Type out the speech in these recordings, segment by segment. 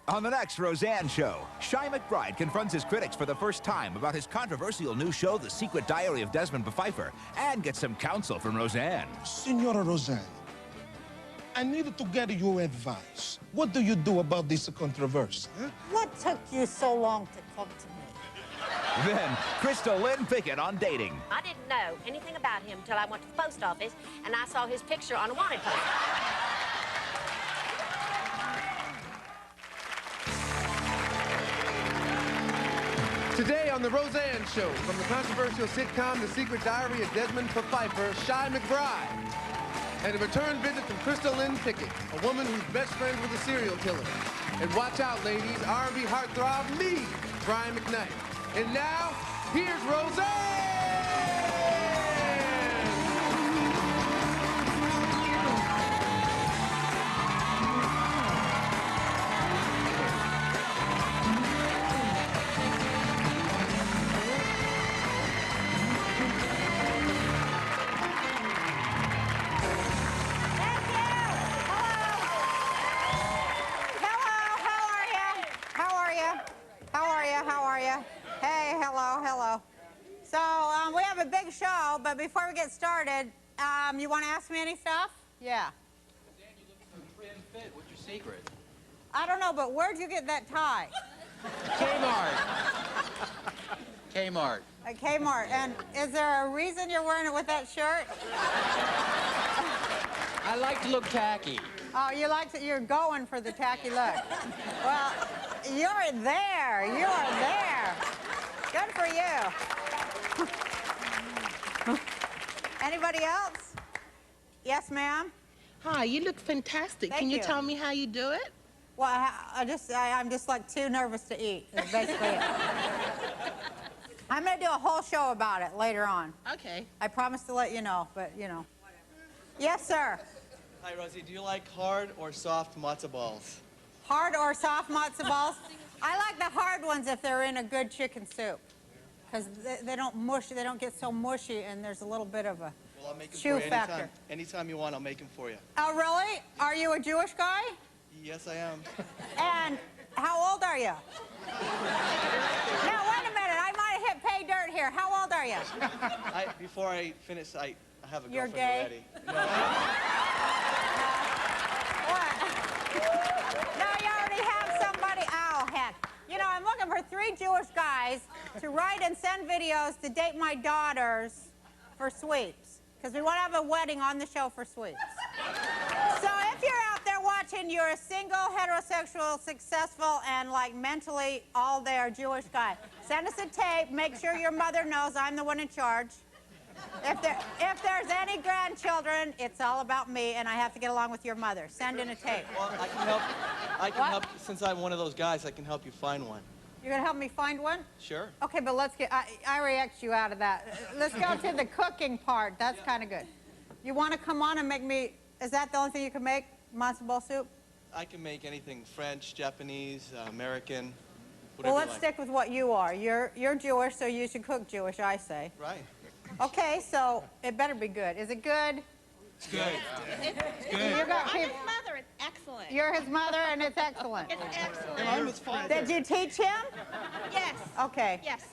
On the next Roseanne show, Shy McBride confronts his critics for the first time about his controversial new show, The Secret Diary of Desmond Pfeiffer, and gets some counsel from Roseanne. Senora Roseanne, I needed to get your advice. What do you do about this controversy? Huh? What took you so long to come to me? Then, Crystal Lynn Pickett on dating. I didn't know anything about him until I went to the post office and I saw his picture on a wanted poster. Today on The Roseanne Show, from the controversial sitcom The Secret Diary of Desmond Pfeiffer, Shy McBride, and a return visit from Crystal Lynn Pickett, a woman who's best friends with a serial killer. And watch out, ladies, R&B heartthrob me, Brian McKnight. And now, here's Roseanne! Hey, hello. So, we have a big show, but before we get started, you want to ask me any stuff? Yeah. Dan, you look so trim fit. What's your secret? I don't know, but where'd you get that tie? Kmart. At Kmart. And is there a reason you're wearing it with that shirt? I like to look tacky. Oh, you're going for the tacky look. Well, you're there. You are there. Good for you. Anybody else? Yes, ma'am? Hi, you look fantastic. Thank Can you you. tell me how you do it? Well, I'm just like too nervous to eat, is basically it. I'm going to do a whole show about it later on. Okay. I promise to let you know, but, you know. Yes, sir. Hi, Rosie. Do you like hard or soft matzo balls? Hard or soft matzo balls? I like the hard ones if they're in a good chicken soup, because they don't mush. They don't get so mushy, and there's a little bit of a Well, I'll make them chew for you factor. anytime you want. I'll make them for you. Oh, really? Are you a Jewish guy? Yes, I am. And how old are you? Now, wait a minute. I might have hit pay dirt here. How old are you? Before I finish, I have a You're girlfriend gay? already. No. What? No, you already have somebody. Oh, heck. You know, I'm looking for 3 Jewish guys to write and send videos to date my daughters for sweeps, because we want to have a wedding on the show for sweeps. So if you're out there watching, you're a single, heterosexual, successful, and like mentally all there Jewish guy, send us a tape. Make sure your mother knows I'm the one in charge. If there's any grandchildren, it's all about me, and I have to get along with your mother. Send in a tape. Well, I can help. Since I'm one of those guys, I can help you find one. You're gonna help me find one? Sure. Okay, but let's get. I already X'd you out of that. Let's go to the cooking part. That's kind of good. You want to come on and make me? Is that the only thing you can make? Matzo ball soup? I can make anything: French, Japanese, American. Well, Whatever let's you like. stick with what you are. You're Jewish, so you should cook Jewish, I say. Right. Okay, so it better be good. Is it good? It's good. It's good. You got I'm his people- mother. It's excellent. You're his mother, and it's excellent. It's excellent. I'm his father. Did you teach him? Yes. Okay. Yes.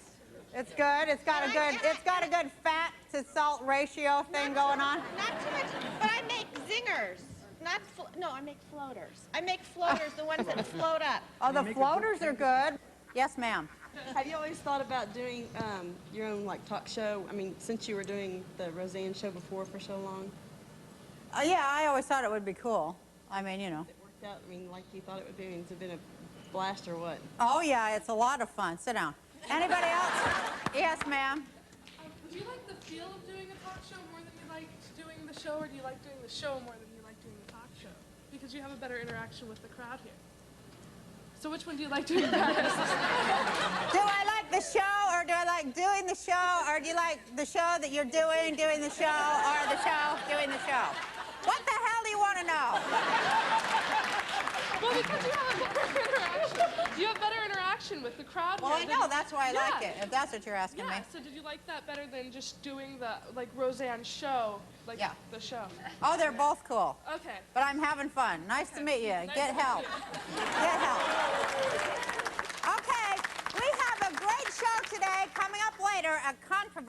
It's good. It's got a good fat to salt ratio thing going on. Not too much, but I make zingers. I make floaters. I make floaters, the ones that float up. Oh, the floaters are good. Yes, ma'am. Have you always thought about doing your own like talk show? I mean, since you were doing the Roseanne show before for so long, Yeah, I always thought it would be cool. I mean, you know. it worked out. I mean, like you thought it would be. Has it been a blast or what? Oh, yeah, it's a lot of fun. Sit down. Anybody else? Yes, ma'am. Do you like the feel of doing a talk show more than you liked doing the show, or do you like doing the show more than you like doing the talk show? Because you have a better interaction with the crowd here. So which one do you like doing better? Do I like the show, or do I like doing the show, or do you like the show that you're doing the show, or the show, doing the show? What the hell do you want to know? Well, because you have a better interaction. You have better interaction with the crowd. Well, I here know. than- That's why I like Yeah. it, if that's what you're asking me. Yeah, so did you like that better than just doing the, like, Roseanne show? Like, Yeah. the show? Oh, they're both cool. Okay. But I'm having fun. Nice to meet you. Nice Get to meet help. you. Get help.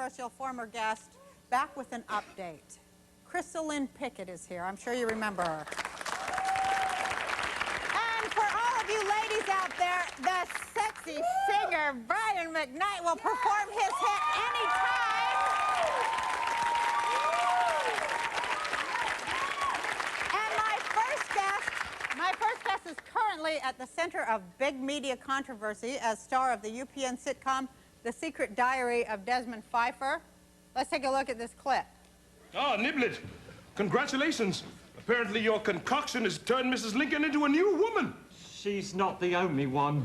controversial former guest, back with an update. Crystal Lynn Pickett is here. I'm sure you remember her. And for all of you ladies out there, the sexy singer Brian McKnight will perform his hit anytime. And my first guest is currently at the center of big media controversy as star of the UPN sitcom The Secret Diary of Desmond Pfeiffer. Let's take a look at this clip. Ah, Niblet, congratulations. Apparently your concoction has turned Mrs. Lincoln into a new woman. She's not the only one.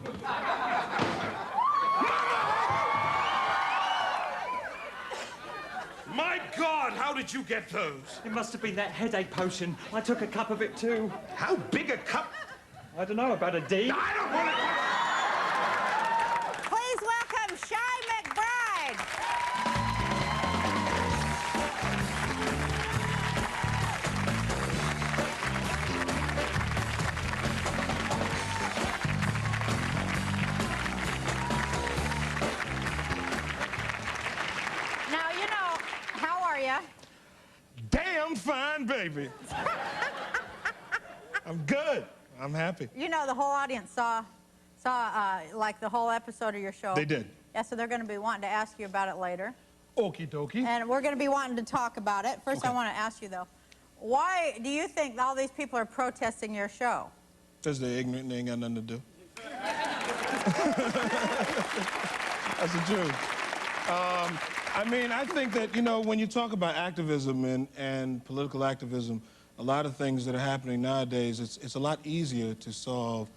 My God, how did you get those? It must have been that headache potion. I took a cup of it too. How big a cup? I don't know, about a D. I don't want to... Please welcome Shy McBride. Now, you know, how are you? Damn fine, baby. I'm good. I'm happy. You know, the whole audience saw like the whole episode of your show. They did. Yeah, so they're going to be wanting to ask you about it later. Okie dokie. And we're going to be wanting to talk about it. First, Okay. I want to ask you, though, why do you think all these people are protesting your show? Because they're ignorant and they ain't got nothing to do. That's the truth. I mean, I think that, you know, when you talk about activism and political activism, a lot of things that are happening nowadays, it's a lot easier to solve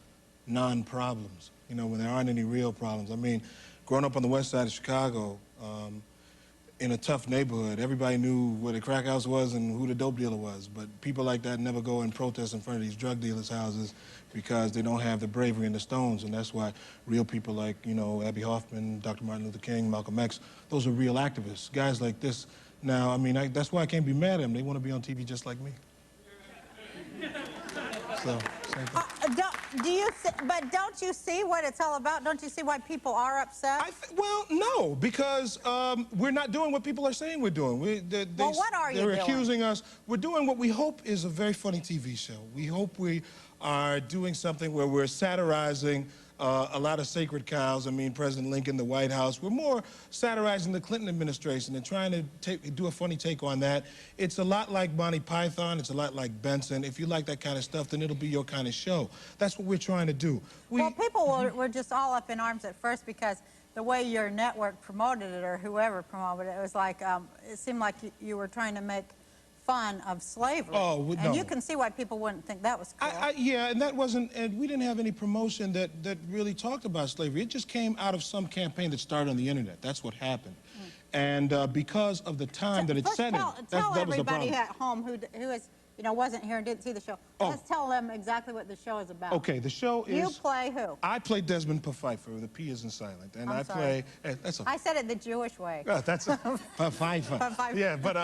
non-problems, you know, when there aren't any real problems. I mean, growing up on the west side of Chicago, in a tough neighborhood, everybody knew where the crack house was and who the dope dealer was, but people like that never go and protest in front of these drug dealers' houses because they don't have the bravery and the stones, and that's why real people like, you know, Abby Hoffman, Dr. Martin Luther King, Malcolm X, those are real activists. Guys like this. Now, I mean, that's why I can't be mad at them. They want to be on TV just like me. So, same thing. But don't you see what it's all about? Don't you see why people are upset? Well, no, because we're not doing what people are saying we're doing. Well, what are you doing? They're accusing us. We're doing what we hope is a very funny TV show. We hope we are doing something where we're satirizing a lot of sacred cows. I mean, President Lincoln, the White House. We're more satirizing the Clinton administration and trying to do a funny take on that. It's a lot like Monty Python. It's a lot like Benson. If you like that kind of stuff, then it'll be your kind of show. That's what we're trying to do. Well, people were just all up in arms at first because the way your network promoted it, or whoever promoted it, was like, it seemed like you were trying to make fun of slavery. Oh, no. And you can see why people wouldn't think that was cool. Yeah, and that wasn't, and we didn't have any promotion that really talked about slavery. It just came out of some campaign that started on the internet. That's what happened. And because of the time that it's set in, that was the problem. Tell everybody at home who is, you know, wasn't here and didn't see the show. Let's tell them exactly what the show is about. Okay, the show is... You play who? I play Desmond Pfeiffer. The P isn't silent. And I'm sorry. play... That's okay. I said it the Jewish way. That's Pfeiffer. Yeah, but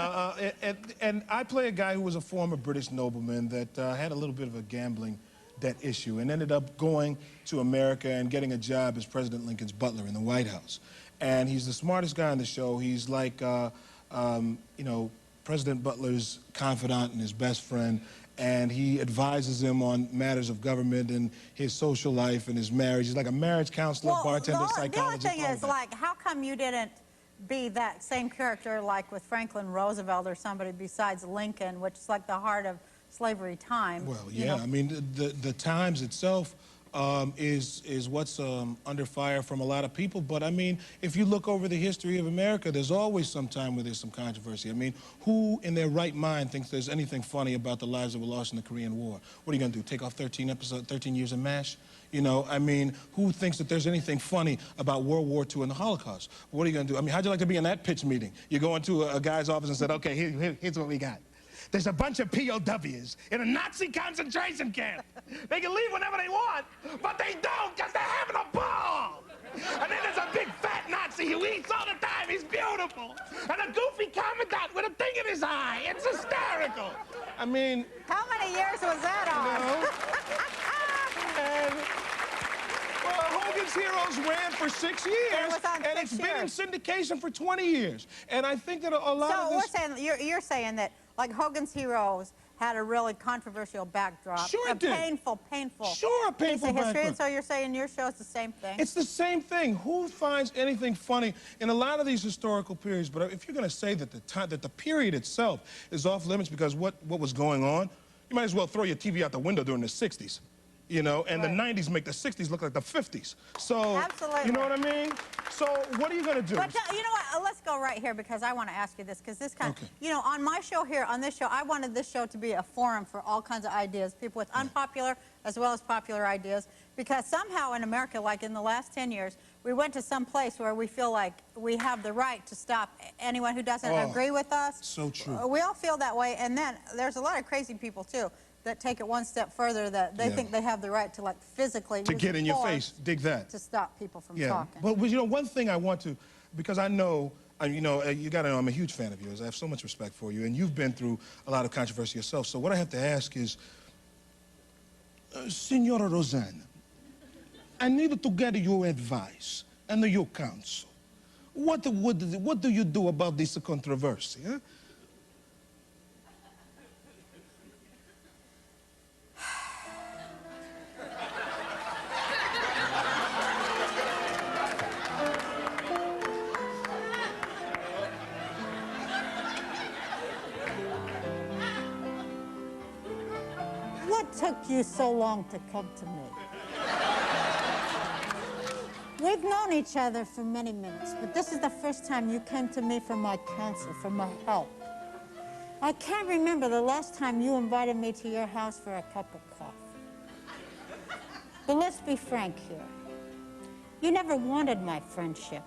and I play a guy who was a former British nobleman that had a little bit of a gambling debt issue and ended up going to America and getting a job as President Lincoln's butler in the White House. And he's the smartest guy on the show. He's like, you know, President Butler's confidant and his best friend, and he advises him on matters of government and his social life and his marriage. He's like a marriage counselor, bartender, psychologist. The only thing is, like, how come you didn't be that same character like with Franklin Roosevelt or somebody besides Lincoln, which is like the heart of slavery time? Well, yeah, I mean, the Times itself is what's under fire from a lot of people. But, I mean, if you look over the history of America, there's always some time where there's some controversy. I mean, who in their right mind thinks there's anything funny about the lives that were lost in the Korean War? What are you going to do, take off 13 years of MASH? You know, I mean, who thinks that there's anything funny about World War II and the Holocaust? What are you going to do? I mean, how'd you like to be in that pitch meeting? You go into a guy's office and said, okay, here's what we got. There's a bunch of POWs in a Nazi concentration camp. They can leave whenever they want, but they don't because they're having a ball. And then there's a big fat Nazi who eats all the time. He's beautiful. And a goofy commandant with a thing in his eye. It's hysterical. I mean... How many years was that on? You know, and, well, Hogan's Heroes ran for 6 years, and it's been in syndication for 20 years. And I think that a lot of this... So you're saying that, like, Hogan's Heroes had a really controversial backdrop. Sure it did. Painful Sure, a painful history. backdrop. And so you're saying your show's the same thing? It's the same thing. Who finds anything funny in a lot of these historical periods? But if you're going to say that the period itself is off limits because what was going on, you might as well throw your TV out the window during the 60s. You know, and the 90s make the 60s look like the 50s. So, absolutely. You know what I mean? So, what are you going to do? But you know what? Let's go right here because I want to ask you this because this kind of, you know, on my show here, on this show, I wanted this show to be a forum for all kinds of ideas, people with unpopular as well as popular ideas, because somehow in America, like in the last 10 years, we went to some place where we feel like we have the right to stop anyone who doesn't agree with us. So true. We all feel that way, and then there's a lot of crazy people, too, that take it one step further, that they think they have the right to, like, physically to get in your face, dig that. To stop people from talking. But, you know, one thing I want to, because I know, you know, you got to know I'm a huge fan of yours. I have so much respect for you, and you've been through a lot of controversy yourself. So what I have to ask is, Senora Roseanne, I need to get your advice and your counsel. What do you do about this controversy, huh? What took you so long to come to me? We've known each other for many minutes, but this is the first time you came to me for my counsel, for my help. I can't remember the last time you invited me to your house for a cup of coffee. But let's be frank here. You never wanted my friendship.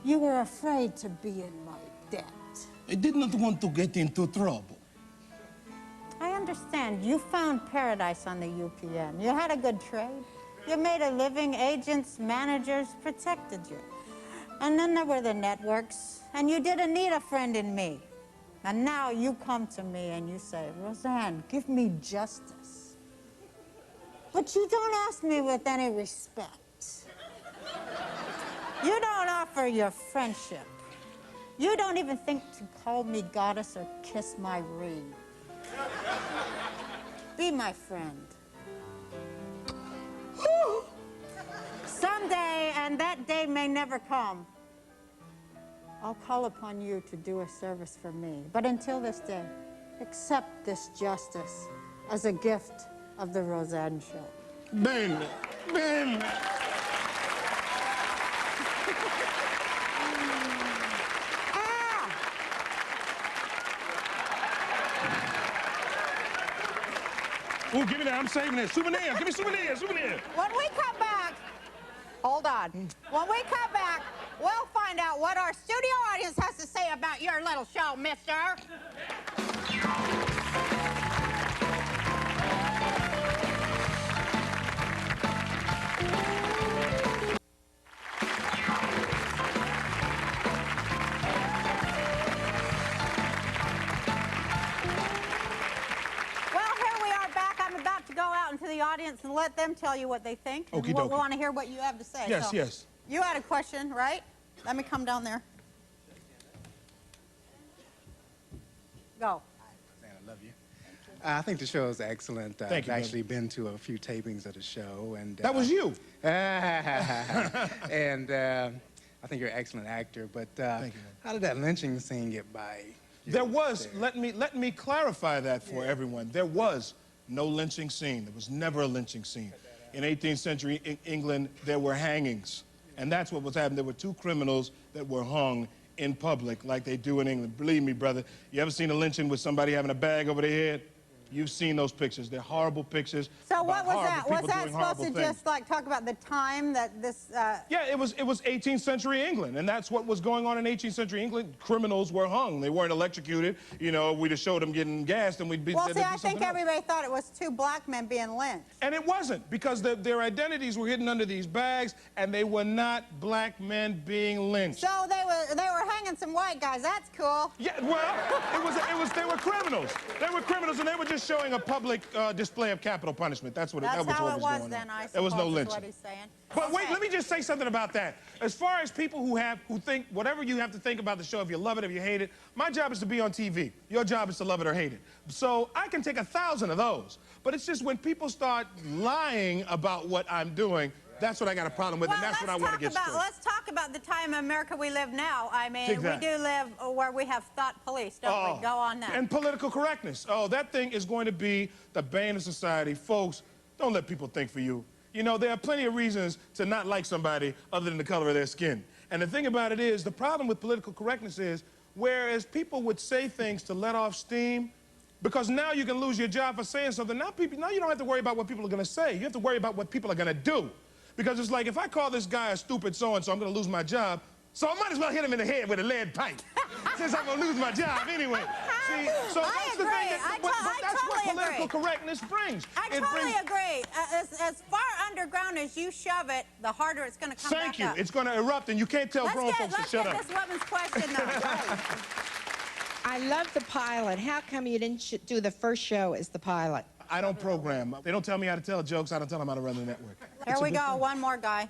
You were afraid to be in my debt. I did not want to get into trouble. I understand. You found paradise on the UPN. You had a good trade. You made a living. Agents, managers protected you. And then there were the networks, and you didn't need a friend in me. And now you come to me and you say, Roseanne, give me justice. But you don't ask me with any respect. You don't offer your friendship. You don't even think to call me goddess or kiss my ring. Be my friend. Someday, and that day may never come, I'll call upon you to do a service for me. But until this day, accept this justice as a gift of the Roseanne Show. Ben. Oh, give me that. I'm saving it. Souvenir. Give me souvenir. When we come back, hold on. When we come back, we'll find out what our studio audience has to say about your little show, mister. To the audience and let them tell you what they think. We want to hear what you have to say. Yes, yes. You had a question, right? Let me come down there. Go. I love you. I think the show is excellent. Thank you, I've actually been to a few tapings of the show, and that was you. And I think you're an excellent actor. But thank you, how did that lynching scene get by? There was. Let me clarify that for everyone. There was no lynching scene. There was never a lynching scene. In 18th century England, there were hangings. And that's what was happening. There were two criminals that were hung in public like they do in England. Believe me, brother, you ever seen a lynching with somebody having a bag over their head? You've seen those pictures. They're horrible pictures. So what was that? Was that supposed to just like talk about the time that this... Yeah, it was 18th century England, and that's what was going on in 18th century England. Criminals were hung. They weren't electrocuted. You know, we'd have showed them getting gassed, and we'd be... Well, see, I think everybody thought it was two black men being lynched. And it wasn't, because their identities were hidden under these bags, and they were not black men being lynched. So they were hanging some white guys. That's cool. Yeah, well, they were criminals. They were criminals, and they were just just showing a public display of capital punishment. That's what That's that was how what it was was going then, on. I There was no suppose, is lynching. what he's saying. But Okay. wait, let me just say something about that. As far as people who think whatever you have to think about the show, if you love it, if you hate it, my job is to be on TV. Your job is to love it or hate it. So I can take 1,000 of those. But it's just when people start lying about what I'm doing, that's what I got a problem with, and that's what I want to get straight. Let's talk about the time in America we live now. I mean, Exactly. we do live where we have thought police, don't we? Go on that. And political correctness. Oh, that thing is going to be the bane of society. Folks, don't let people think for you. You know, there are plenty of reasons to not like somebody other than the color of their skin. And the thing about it is, the problem with political correctness is, whereas people would say things to let off steam, because now you can lose your job for saying something, now you don't have to worry about what people are going to say. You have to worry about what people are going to do. Because it's like, if I call this guy a stupid so-and-so, I'm going to lose my job. So I might as well hit him in the head with a lead pipe, since I'm going to lose my job anyway. See, so that's the thing. But that's what political correctness brings. I totally agree. As far underground as you shove it, the harder it's going to come back Thank you. up. It's going to erupt, and you can't tell grown folks to shut up. Let's get this woman's question, though. I love the pilot. How come you didn't do the first show as the pilot? I don't program. They don't tell me how to tell jokes. I don't tell them how to run the network. Here we go. One more guy.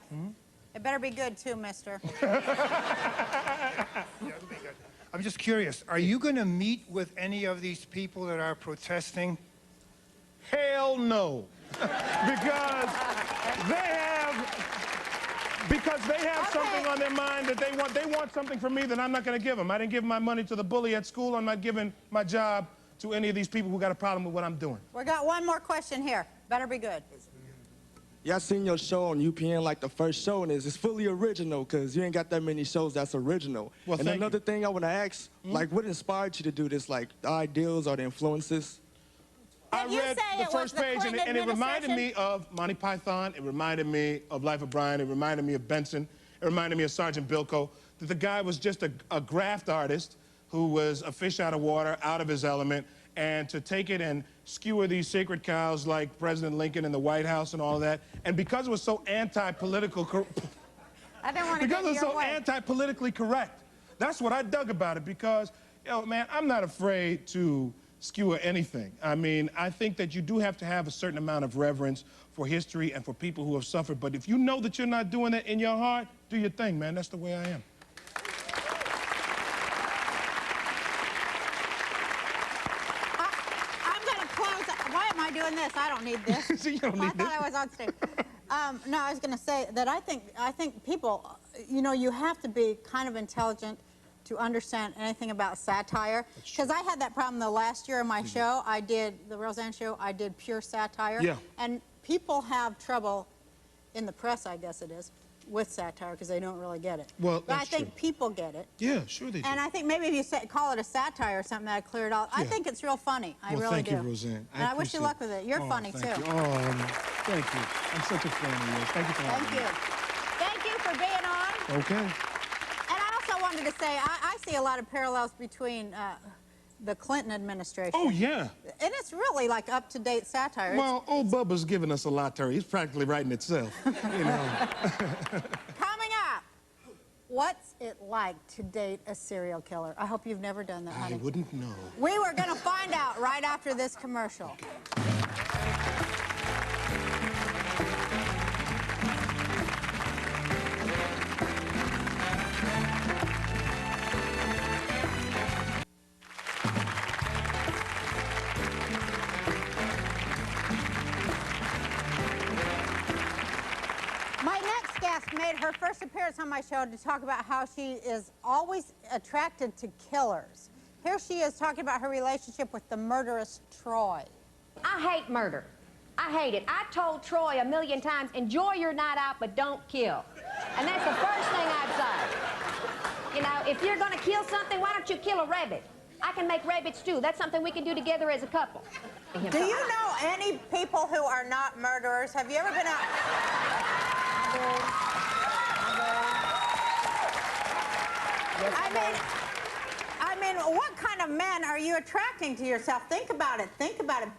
It better be good, too, mister. I'm just curious, are you going to meet with any of these people that are protesting? Hell no. Because they have something on their mind that they want something from me that I'm not going to give them. I didn't give my money to the bully at school. I'm not giving my job to any of these people who got a problem with what I'm doing. We got one more question here. Better be good. Yeah, I seen your show on UPN, like the first show, and it's fully original, because you ain't got that many shows that's original. Well, and another thing I want to ask, like, what inspired you to do this? Like, the ideals or the influences? I read the first page, and it reminded me of Monty Python. It reminded me of Life of Brian. It reminded me of Benson. It reminded me of Sergeant Bilko. That the guy was just a graft artist who was a fish out of water, out of his element, and to take it and skewer these sacred cows like President Lincoln in the White House and all of that. And because it was so anti-political, I didn't want to because it was so anti-politically correct, that's what I dug about it. Because, man, I'm not afraid to skewer anything. I mean, I think that you do have to have a certain amount of reverence for history and for people who have suffered. But if you know that you're not doing it in your heart, do your thing, man. That's the way I am. Why am I doing this? I don't need this. You don't need I thought I was on stage. No, I was going to say that I think people, you have to be kind of intelligent to understand anything about satire. Because I had that problem the last year of my show. I did the Roseanne show. I did pure satire. Yeah. And people have trouble in the press, I guess it is, with satire because they don't really get it. Well, but I think people get it. Yeah, sure they do. And I think maybe if you call it a satire or something, that'd clear it all. I think it's real funny. I really do. Thank you, Roseanne. And I wish you luck with it. You're funny, too. Thank you. Oh, thank you. I'm such a fan of yours. Thank you for having me. Thank you for being on. Okay. And I also wanted to say, I see a lot of parallels between the Clinton administration. Oh, yeah. And it's really like up-to-date satire. Well, old Bubba's giving us a lot, Terry. He's practically writing itself, you know. Coming up, what's it like to date a serial killer? I hope you've never done that, honey. I wouldn't know. We were going to find out right after this commercial. Made her first appearance on my show to talk about how she is always attracted to killers. Here she is talking about her relationship with the murderous Troy. I hate murder. I hate it. I told Troy 1,000,000 times, enjoy your night out, but don't kill. And that's the first thing I'd say. You know, if you're going to kill something, why don't you kill a rabbit? I can make rabbit stew. That's something we can do together as a couple. Do you know any people who are not murderers? Have you ever been out... I mean, what kind of men are you attracting to yourself? Think about it. Think about it.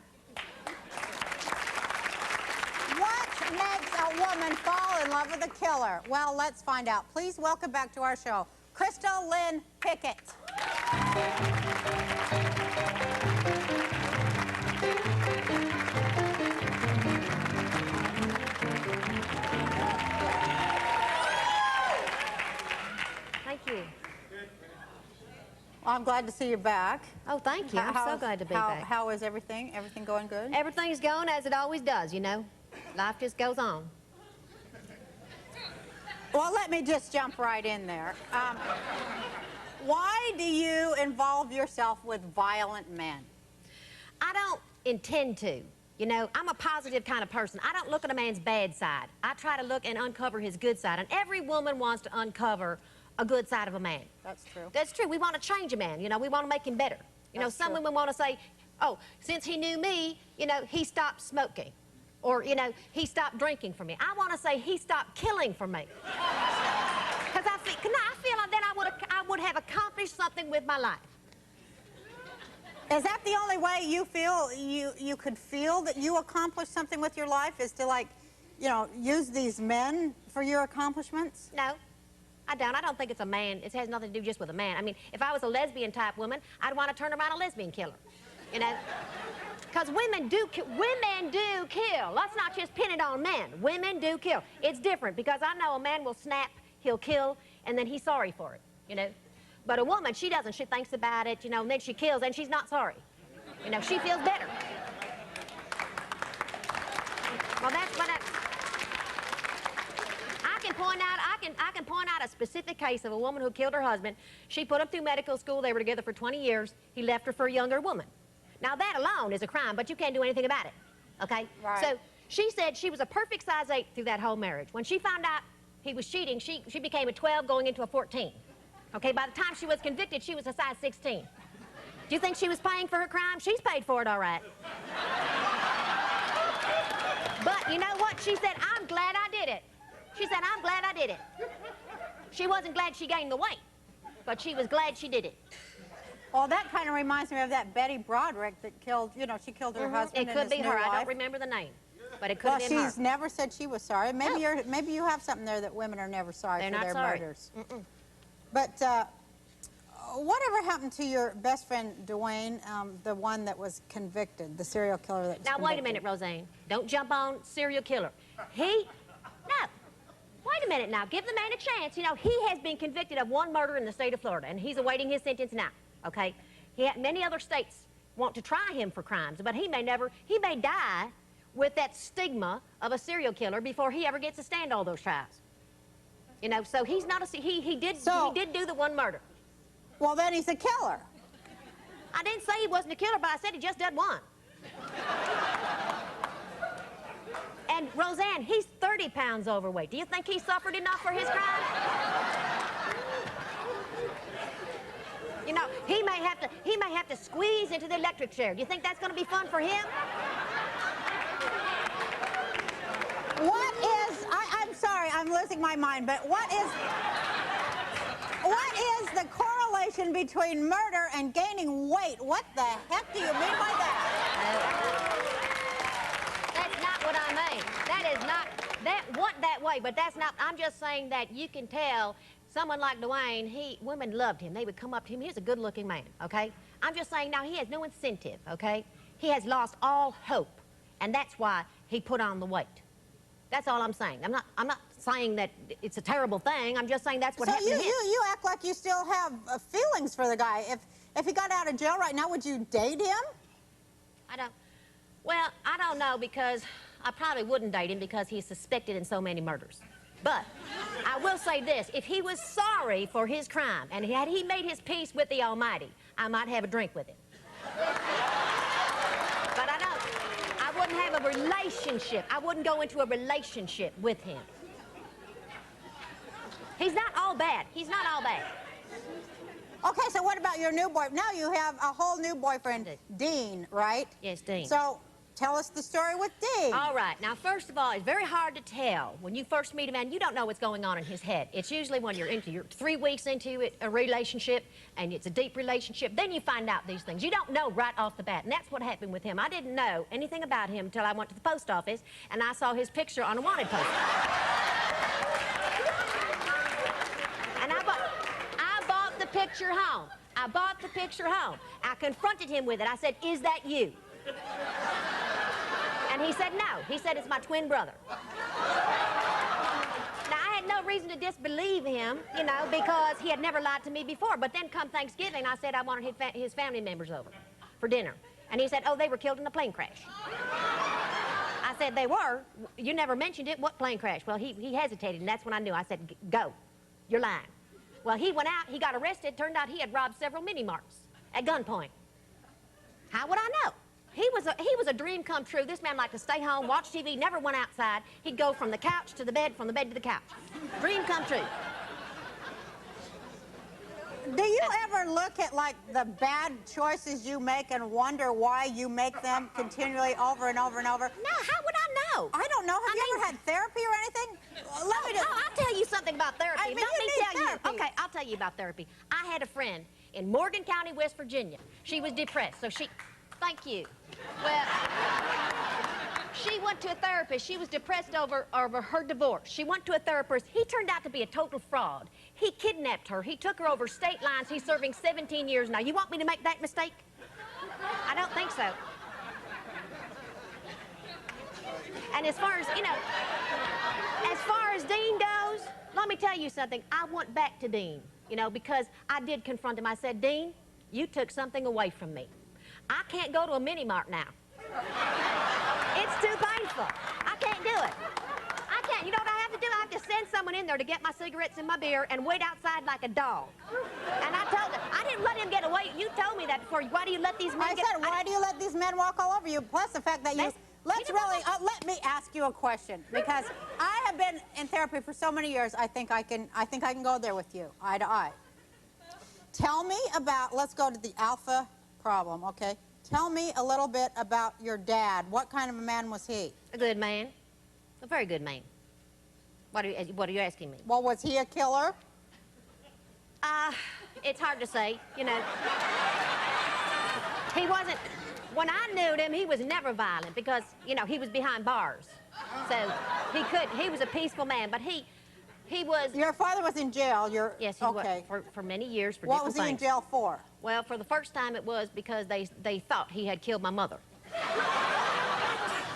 What makes a woman fall in love with a killer? Well, let's find out. Please welcome back to our show, Crystal Lynn Pickett. I'm glad to see you back. Oh, thank you. I'm so glad to be back. How is everything? Everything going good? Everything's going as it always does, you know. Life just goes on. Well, let me just jump right in there. Why do you involve yourself with violent men? I don't intend to. You know, I'm a positive kind of person. I don't look at a man's bad side. I try to look and uncover his good side. And every woman wants to uncover a good side of a man. That's true. That's true. We want to change a man. You know, we want to make him better. You know, some women want to say, oh, since he knew me, you know, he stopped smoking. Or, you know, he stopped drinking for me. I want to say he stopped killing for me. Because I feel like then I would have accomplished something with my life. Is that the only way you feel you could feel that you accomplished something with your life, is to, like, you know, use these men for your accomplishments? No, I don't. I don't think it's a man. It has nothing to do just with a man. I mean, if I was a lesbian type woman, I'd want to turn around a lesbian killer, you know? Because women do kill. Let's not just pin it on men. Women do kill. It's different, because I know a man will snap, he'll kill, and then he's sorry for it, you know? But a woman, she doesn't. She thinks about it, you know, and then she kills, and she's not sorry. You know, she feels better. Well, that's what I can point out. I can point out a specific case of a woman who killed her husband. She put him through medical school. They were together for 20 years. He left her for a younger woman. Now, that alone is a crime, but you can't do anything about it, okay? Right. So she said she was a perfect size 8 through that whole marriage. When she found out he was cheating, she became a 12 going into a 14. Okay, by the time she was convicted, she was a size 16. Do you think she was paying for her crime? She's paid for it, all right. But you know what? She said, I'm glad I did it. She said, I'm glad I did it. She wasn't glad she gained the weight, but she was glad she did it. Well, that kind of reminds me of that Betty Broderick that killed, you know, she killed her husband. It could be her. I don't remember the name, but it could have been her. Well, she's never said she was sorry. Maybe you have something there that women are never sorry for their murders. But whatever happened to your best friend, Dwayne, the one that was convicted, the serial killer that was convicted? Now, wait a minute, Roseanne. Don't jump on serial killer. No. Wait a minute now. Give the man a chance. You know, he has been convicted of 1 murder in the state of Florida, and he's awaiting his sentence now, okay? Many other states want to try him for crimes, but he may die with that stigma of a serial killer before he ever gets to stand all those trials. You know, so he's not he did do the 1 murder. Well, then he's a killer. I didn't say he wasn't a killer, but I said he just did 1. And Roseanne, he's 30 pounds overweight. Do you think he suffered enough for his crime? You know, he may have to squeeze into the electric chair. Do you think that's going to be fun for him? I'm sorry, I'm losing my mind, but what is the correlation between murder and gaining weight? What the heck do you mean by that? That's not what I mean. That is not, that wasn't that way, but that's not, I'm just saying that you can tell someone like Dwayne, women loved him. They would come up to him. He was a good-looking man, okay? I'm just saying now he has no incentive, okay? He has lost all hope, and that's why he put on the weight. That's all I'm saying. I'm not saying that it's a terrible thing. I'm just saying that's what happened to him. So you act like you still have feelings for the guy. If he got out of jail right now, would you date him? Well, I don't know, because I probably wouldn't date him because he's suspected in so many murders. But I will say this, if he was sorry for his crime and had he made his peace with the Almighty, I might have a drink with him. But I wouldn't have a relationship. I wouldn't go into a relationship with him. He's not all bad. He's not all bad. Okay, so what about your new boyfriend? Now you have a whole new boyfriend, Dean, right? Yes, Dean. So tell us the story with Dean. All right. Now, first of all, it's very hard to tell. When you first meet a man, you don't know what's going on in his head. It's usually when you're 3 weeks into a relationship, and it's a deep relationship, then you find out these things. You don't know right off the bat, and that's what happened with him. I didn't know anything about him until I went to the post office, and I saw his picture on a wanted poster. And I bought the picture home. I bought the picture home. I confronted him with it. I said, "Is that you?" And he said, "No." He said, "It's my twin brother." Now, I had no reason to disbelieve him, you know, because he had never lied to me before. But then come Thanksgiving, I said I wanted his family members over for dinner. And he said, oh, they were killed in a plane crash. I said, they were? You never mentioned it. What plane crash? Well, he hesitated, and that's when I knew. I said, go. You're lying. Well, he went out, he got arrested. Turned out he had robbed several mini-marts at gunpoint. How would I know? He was a dream come true. This man liked to stay home, watch TV, never went outside. He'd go from the couch to the bed, from the bed to the couch. Dream come true. Do you ever look at, like, the bad choices you make and wonder why you make them continually over and over and over? No, how would I know? I don't know. Have you ever had therapy or anything? Let me just... I'll tell you something about therapy. I mean, Let me tell therapy. you. Okay, I'll tell you about therapy. I had a friend in Morgan County, West Virginia. She was depressed, so she... Thank you. Well, she went to a therapist. She was depressed over her divorce. She went to a therapist. He turned out to be a total fraud. He kidnapped her. He took her over state lines. He's serving 17 years now. You want me to make that mistake? I don't think so. And as far as, you know, as far as Dean goes, let me tell you something. I went back to Dean, you know, because I did confront him. I said, Dean, you took something away from me. I can't go to a mini-mart now. It's too painful. I can't do it. I can't. You know what I have to do? I have to send someone in there to get my cigarettes and my beer and wait outside like a dog. And I told him, I didn't let him get away. You told me that before. Why do you let these men why do you let these men walk all over you? Plus the fact that you... let me ask you a question, because I have been in therapy for so many years. I think I can go there with you, eye to eye. Tell me about, let's go to the alpha problem, okay? Tell me a little bit about your dad. What kind of a man was he? A good man. A very good man. What are you asking me? Well, was he a killer? It's hard to say, you know. He wasn't, when I knew him, he was never violent because, you know, he was behind bars. So he was a peaceful man, but he was... Your father was in jail. Yes, he was for many years for What was he in jail for? Well, for the first time it was because they thought he had killed my mother.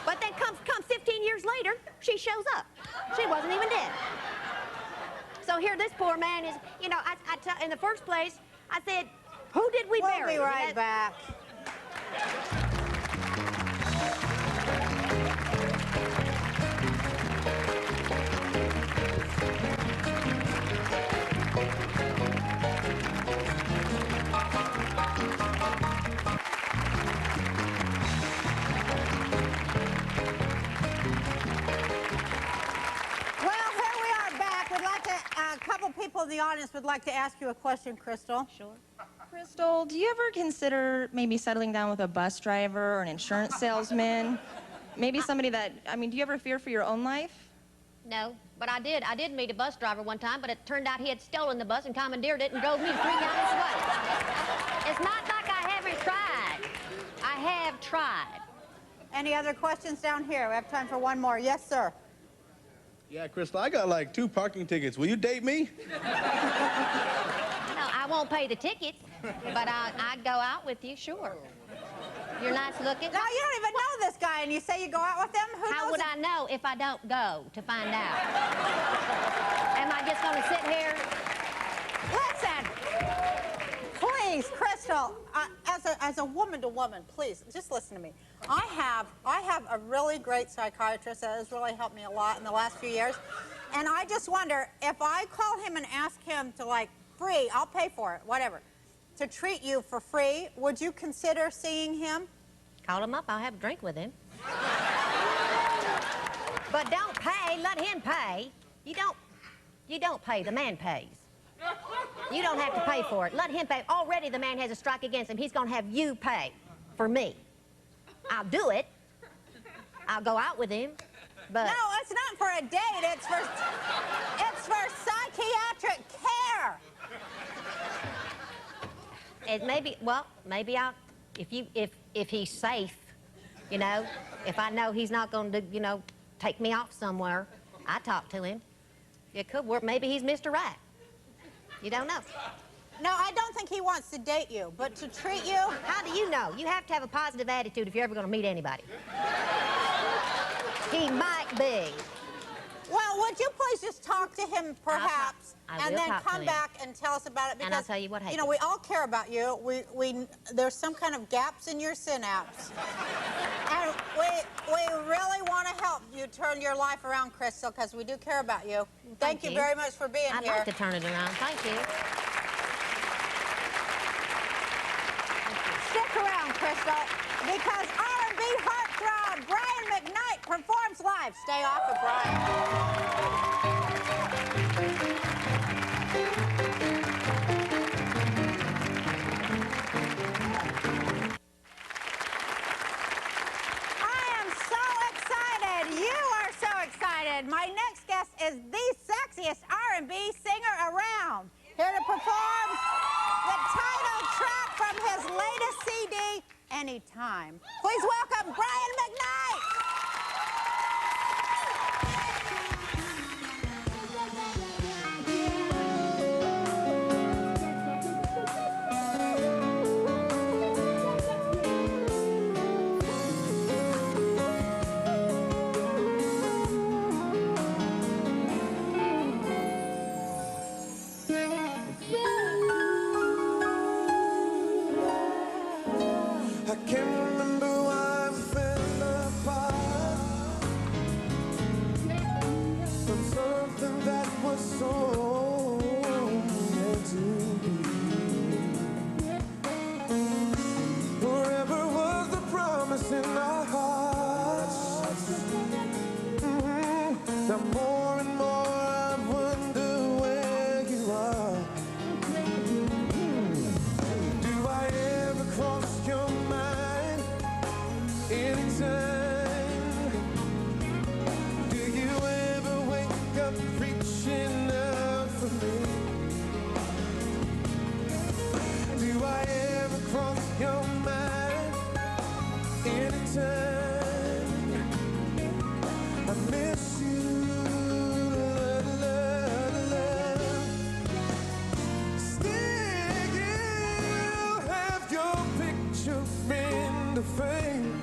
But then come 15 years later, she shows up. She wasn't even dead. So here this poor man is, you know, in the first place, I said, who did we bury? We'll be right back. People in the audience would like to ask you a question, Crystal. Sure. Crystal, do you ever consider maybe settling down with a bus driver or an insurance salesman? Maybe somebody that, I mean, do you ever fear for your own life? No, but I did meet a bus driver one time, but it turned out he had stolen the bus and commandeered it and drove me 3 counties away. It's not like I haven't tried. I have tried. Any other questions down here? We have time for one more. Yes, sir. Yeah, Crystal, I got like 2 parking tickets. Will you date me? No, I won't pay the tickets, but I'd go out with you, sure. You're nice looking. No, you don't even know this guy, and you say you go out with him? How would I know if I don't go to find out? Am I just going to sit here? Listen, please, Crystal, as a woman to woman, please, just listen to me. I have a really great psychiatrist that has really helped me a lot in the last few years, and I just wonder, if I call him and ask him to, like, free, I'll pay for it, whatever, to treat you for free, would you consider seeing him? Call him up, I'll have a drink with him. But don't pay, let him pay. You don't pay, the man pays. You don't have to pay for it, let him pay. Already the man has a strike against him, he's gonna have you pay for me. I'll do it. I'll go out with him, but... No, it's not for a date. It's for psychiatric care. It maybe I'll... If he's safe, you know, if I know he's not going to, you know, take me off somewhere, I talk to him. It could work. Maybe he's Mr. Right. You don't know. No, I don't think he wants to date you, but to treat you... How do you know? You have to have a positive attitude if you're ever going to meet anybody. He might be. Well, would would you please just talk to him, perhaps, I and will then talk to come him. back and tell us about it? Because, And I'll tell you what you know, we all care about you. There's some kind of gaps in your synapse. And we really want to help you turn your life around, Crystal, because we do care about you. Thank you very much for being here. I'd like to turn it around. Thank you. Stick around, Crystal, because R&B heartthrob Brian McKnight performs live. Stay off of Brian. My next guest is the sexiest R&B singer around. Here to perform the title track from his latest CD, Anytime. Please welcome Brian McKnight. I can't remember why we fell apart from something that was so meant to be. Forever was the promise in our hearts. Now more and more I wonder where you are. Do I ever cross your mind anytime? Do you ever wake up reaching out for me? Do I ever cross your mind anytime? I miss you, love, love, love. Still you have your picture in the frame.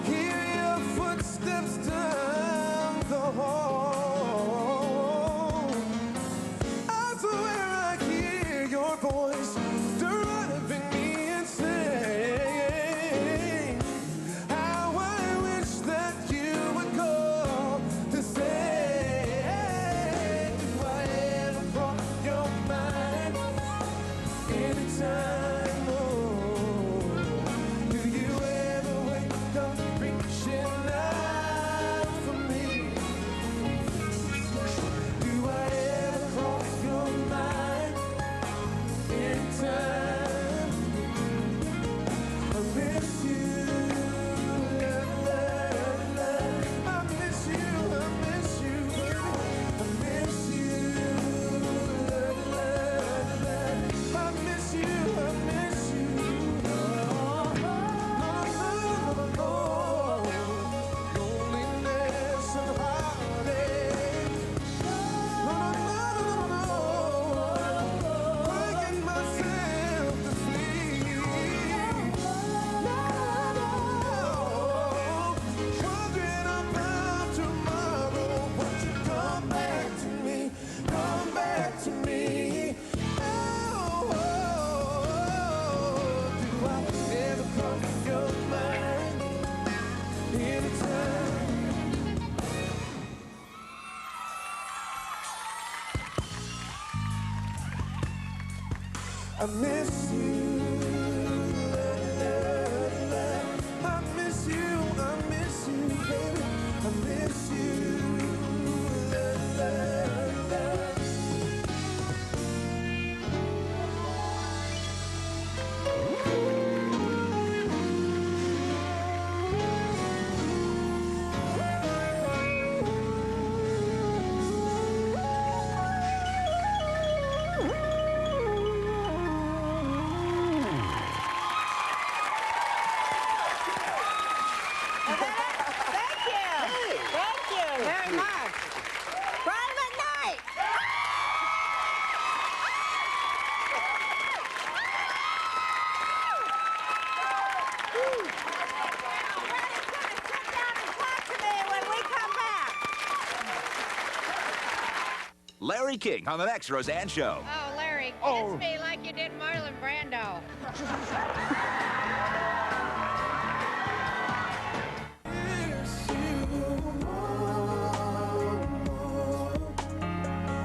Hear your footsteps down the hall. I swear I hear your voice driving me insane. How I wish that you would call to say, do I ever cross your mind anytime? Oh, do you ever wake up reaching out for me? Do I ever cross your mind anytime? I miss you, love, love, love. I miss you, baby. I miss you, love, love, love. I miss you, no, no, no. Loneliness and heartache. No, no, no, no. Breaking myself to sleep. Wondering about tomorrow. Won't you come back to me? Come back to me. Oh, do I ever cross your mind anytime? I miss you. I miss you, baby. I miss you. Larry King on the next Roseanne Show. Oh, Larry, kiss me like you did Marlon Brando.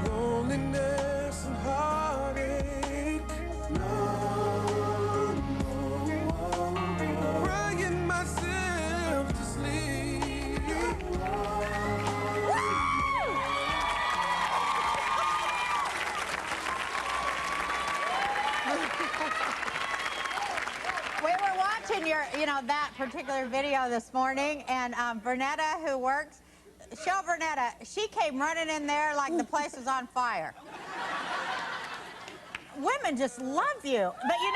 Loneliness and heartache. Crying myself to sleep. We were watching that particular video this morning, and Vernetta, who works, show Vernetta, she came running in there like the place was on fire. Women just love you, but you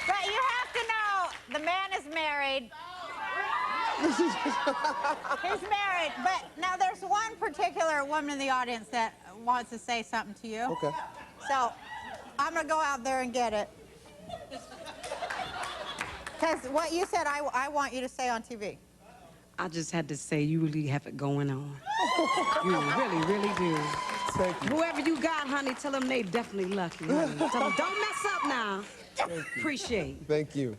have to know, the man is married. He's married, but now there's one particular woman in the audience that wants to say something to you. Okay. So, I'm gonna go out there and get it. Because what you said, I want you to say on TV. I just had to say, you really have it going on. You really, really do. Thank you. Whoever you got, honey, tell them they definitely lucky, honey. Tell them, don't mess up now. Appreciate. Thank you.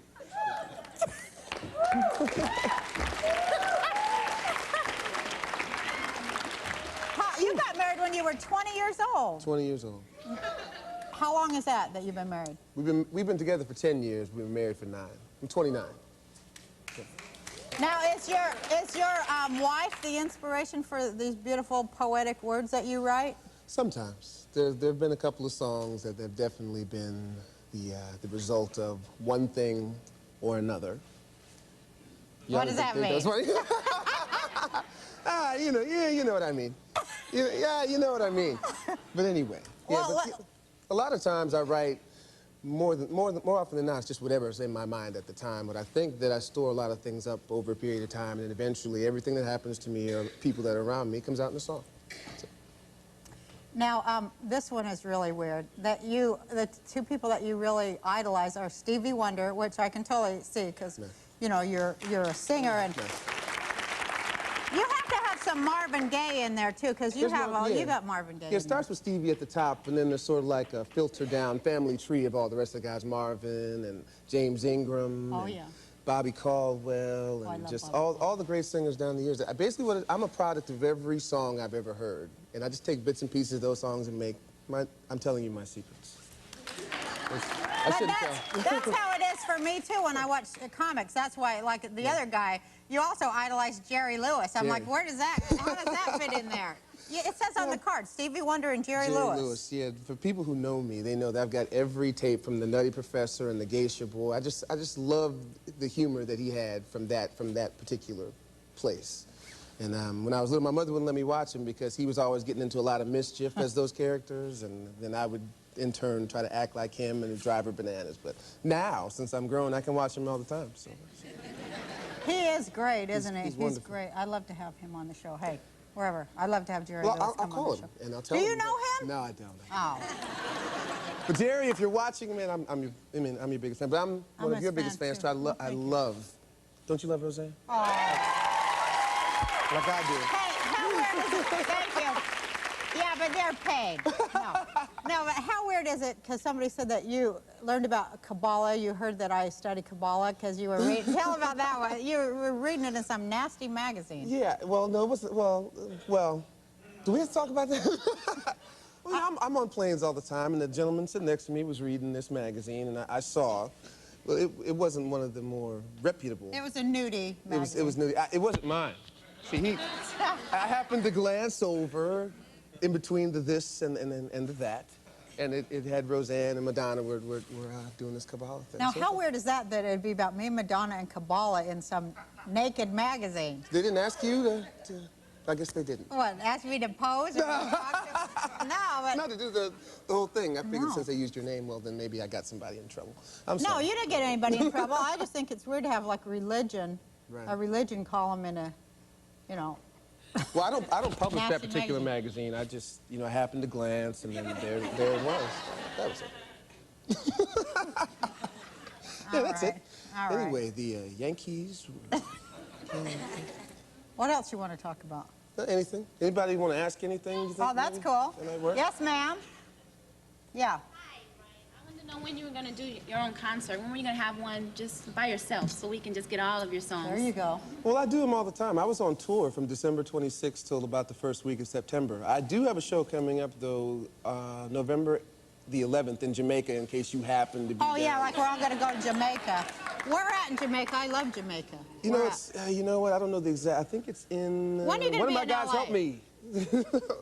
You got married when you were 20 years old. 20 years old. How long is that you've been married? We've been together for 10 years. We've been married for 9. I'm 29. Now, is your wife the inspiration for these beautiful poetic words that you write? Sometimes. There have been a couple of songs that have definitely been the result of one thing or another. What does that mean? You know what I mean. Yeah, you know what I mean. But anyway, a lot of times I write more often than not, it's just whatever's in my mind at the time. But I think that I store a lot of things up over a period of time, and then eventually everything that happens to me or people that are around me comes out in a song. Now, this one is really weird. The two people that you really idolize are Stevie Wonder, which I can totally see because, you know, you're a singer, and you have to have some Marvin Gaye in there too, because you got Marvin Gaye. Yeah, it starts with Stevie at the top, and then there's sort of like a filter down family tree of all the rest of the guys, Marvin and James Ingram. And Bobby Caldwell, and just all the great singers down the years. Basically, I'm a product of every song I've ever heard, and I just take bits and pieces of those songs and make I'm telling you my secrets. That's how it is for me too when I watch comics. That's why, like the other guy, you also idolize Jerry Lewis. I'm like, how does that fit in there? Yeah, it says on the card, Stevie Wonder and Jerry Lewis. Yeah. For people who know me, they know that I've got every tape from the Nutty Professor and the Geisha Boy. I just love the humor that he had from that particular place. And when I was little, my mother wouldn't let me watch him because he was always getting into a lot of mischief as those characters, and then I would, in turn, try to act like him and drive her bananas. But now, since I'm grown, I can watch him all the time. So. He is great, isn't he? He's great. I'd love to have him on the show. Hey, wherever. I'd love to have Jerry Lewis come I'll call on the him, show. and I'll tell him. Do you know him? No, I don't. Oh. But Jerry, if you're watching, man, I'm your biggest fan. But I'm one of your biggest fans too. I love. Don't you love Roseanne? Oh. Like I do. Hey, how weird is it? Thank you. Yeah, but they're paid. No, but how weird is it? Because somebody said that you learned about Kabbalah. You heard that I studied Kabbalah because you were reading. Tell about that one. You were reading it in some nasty magazine. Yeah. Well, no, it wasn't. Well. Do we have to talk about that? Well, I'm on planes all the time, and the gentleman sitting next to me was reading this magazine, and I saw. Well, it wasn't one of the more reputable. It was a nudie magazine. It was nudie. It wasn't mine. See, I happened to glance over in between the this and the that, and it had Roseanne and Madonna were doing this Kabbalah thing. Now, how weird is that it'd be about me, Madonna, and Kabbalah in some naked magazine? They didn't ask you to I guess they didn't. What, ask me to pose? Or no, but... Not to do the whole thing. I figured since they used your name, well, then maybe I got somebody in trouble. I'm sorry. No, you didn't get anybody in trouble. I just think it's weird to have, like, religion, a religion column in a, you know... Well, I don't publish that particular magazine. I just, you know, I happened to glance, and then there it was. That was it. Yeah, that's it. Anyway, the Yankees... What else you want to talk about? Not anything. Anybody want to ask anything? You think Oh, that's cool. That might work? Yes, ma'am. Yeah. I want to know when you were going to do your own concert. When were you going to have one just by yourself so we can just get all of your songs? There you go. Well, I do them all the time. I was on tour from December 26th till about the first week of September. I do have a show coming up, though, November the 11th in Jamaica, in case you happen to be Oh, yeah, down. like we're all going to go to Jamaica. Where at in Jamaica? I love Jamaica. You know, it's, you know what? I don't know the exact. I think it's in. When are you gonna one be of my in guys LA? help me.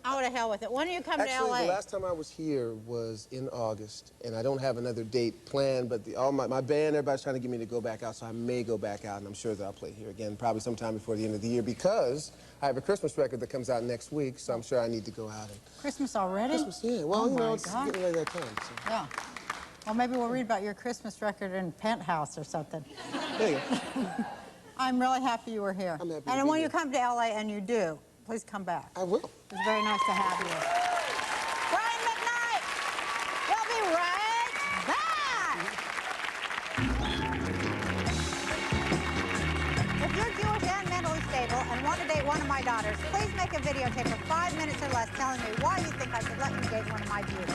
Oh, to hell with it. When are you coming to Actually, LA? the last time I was here was in August, and I don't have another date planned, but all my band, everybody's trying to get me to go back out, so I may go back out, and I'm sure that I'll play here again, probably sometime before the end of the year, because I have a Christmas record that comes out next week, so I'm sure I need to go out and... Christmas already? Christmas, yeah. Well, Oh you know, my it's God. getting late that time, so... Yeah. Well, maybe we'll read about your Christmas record in Penthouse or something. There you go. I'm really happy you were here. I'm happy to And be when here. you come to LA, and you do, please come back. I will. It's very nice to have you. Brian McKnight! We'll be right back! If you're Jewish and mentally stable and want to date one of my daughters, please make a videotape of 5 minutes or less telling me why you think I should let you date one of my beauties.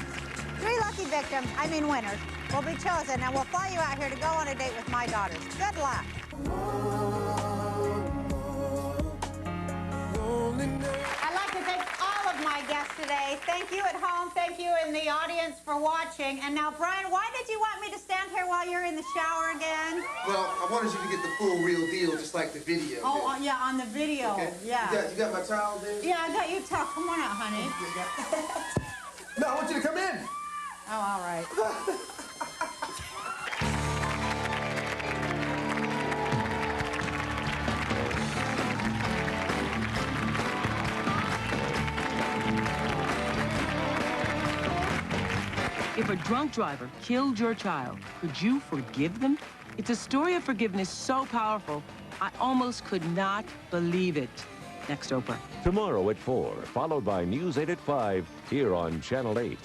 3 lucky victims, I mean winners, will be chosen, and we'll fly you out here to go on a date with my daughters. Good luck. I'd like to thank all of my guests today. Thank you at home. Thank you in the audience for watching. And now, Brian, why did you want me to stand here while you're in the shower again? Well, I wanted you to get the full real deal, just like the video. Oh, yeah, on the video. Okay. Yeah. You got my towel there? Yeah, I got you towel. Come on out, honey. No, I want you to come in. Oh, all right. If a drunk driver killed your child, could you forgive them? It's a story of forgiveness so powerful, I almost could not believe it. Next, Oprah. Tomorrow at 4, followed by News 8 at 5, here on Channel 8.